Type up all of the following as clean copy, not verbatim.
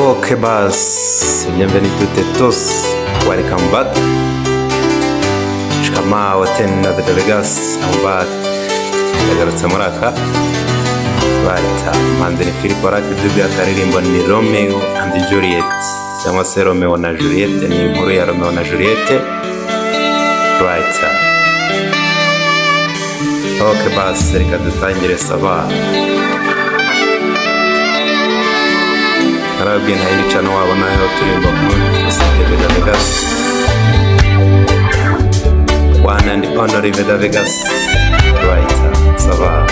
Ok bas, bienvenue toutes et tous, welcome back. Shikama watena the Vegas, I'm back. Ndagarutse muri aka bata Manzini Philip Dubi akaririmbo ni Romeo and Juliet, cyangwa se Romeo na Juliet, ni inkuru ya Romeo na Juliet. Right. Ok bas, reka dutangire saba. Arabwiye nta yindi cano wabona aho turimba muri Vegas. One and only Vegas. Right, ça va.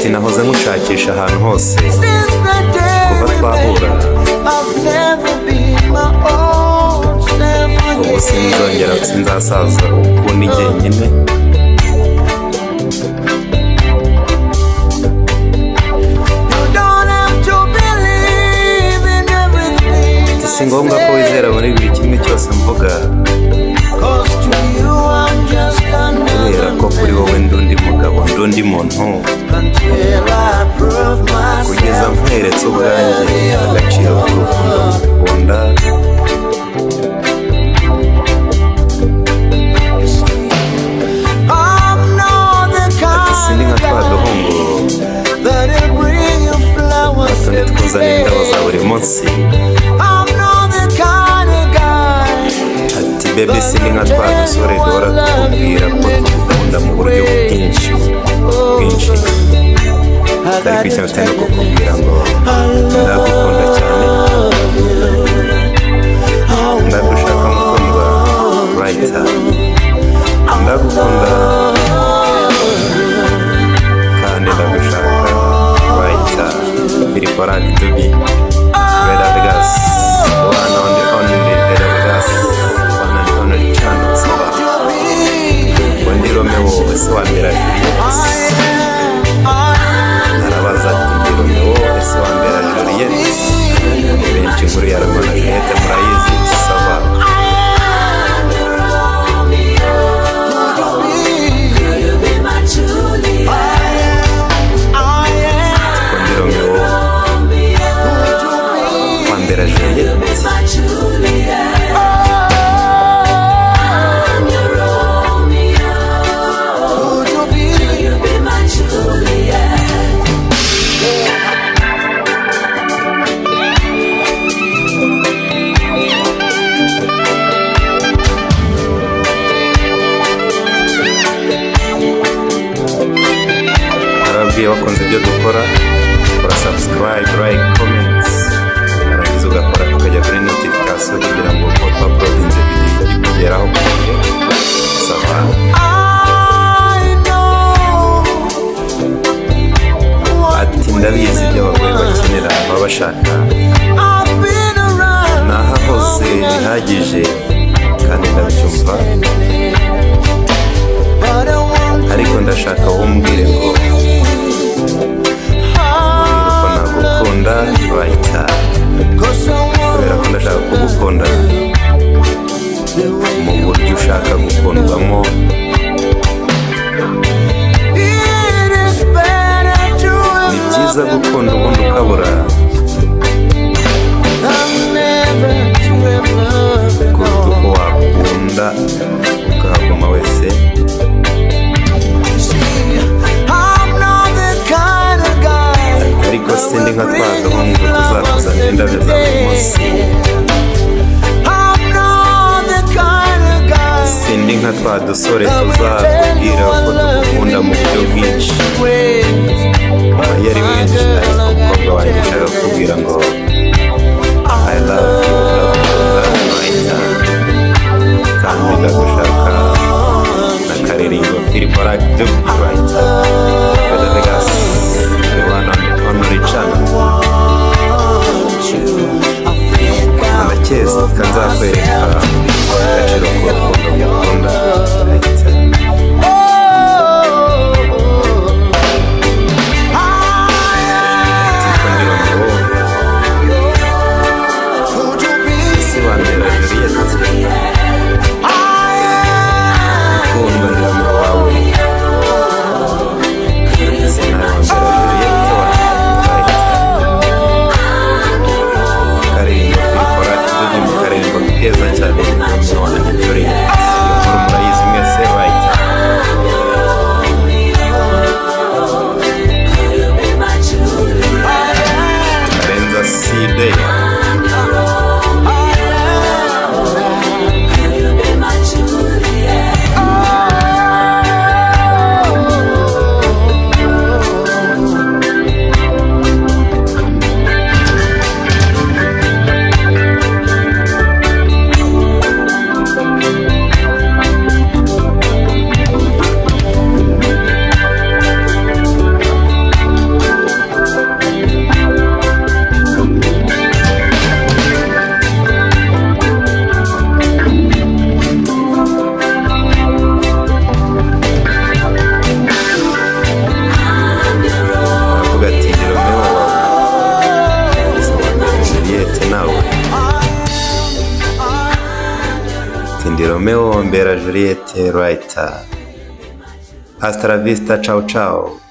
Sinahoze nkushakisha ahantu hose kuva twahura, ubu sinzongera sinzasaza ubu ni jyenyine. Si ngombwa ko wizera muri buri kimwe cyose mvuga, kubera ko kuri wowe ndundi mugabo ndundi muntu, kugeza nkweretse ubwanjye agaciro k'urukundo ngukunda. Ati sindi nka twa duhungu batundi twuzana indabo za buri munsi. Ati baby sindi nka twa dusore duhora tukubwira ko tugukunda mu buryo bwinshi ariko ikintu utari kukubwira ngo ndagukunda cyane, ndagushaka mukundwa. Right, ndagukunda kandi ndagushaka. Right, Philip Dubi Vegas, one on the only Vegas, one and only channel. Ndi Romeo ese wa mbere Juliet, arabaza ati ndi Romeo ese wa mbere Juliet. Benshi inkuru ya Romeo na Juliet murayizi. Saba ndi Romeo wa mbere Juliet. Wakunze ibyo dukora, kora subscribe, like, comment, arangiza ugakora tukajya kuri notification kugira ngo uploadinze video ikugeraho ku gihe. Saba ati ndabizi ibyo abagore bakenera baba bashaka, nahahoze bihagije kandi ndabyumva, ariko ndashaka wumbwire ngo nagukunda. Right, kubera ko ndashaka kugukunda mu buryo ushaka gukundwamo. Ni byiza gukunda ubundi ukabura kuruta uko wakunda ukahaguma wese. Ariko sindi nka twa duhungu tuzakuzanira indabyo za buri munsi, sindi nka twa dusore tuzakubwira ko tugukunda mu buryo bwinshi. Yari mwinshi ariko umukobwa wanjye ashaka kukubwira ngo I love you, right, kandi ndagushaka. Na karirimbo Philip Dubi, right, Vegas, the one on the channel. Ndakeza kanzakwereka agaciro k'urukundo ngukunda. Right. Muhombera Juliette Writer. Hasta la vista, ciao ciao.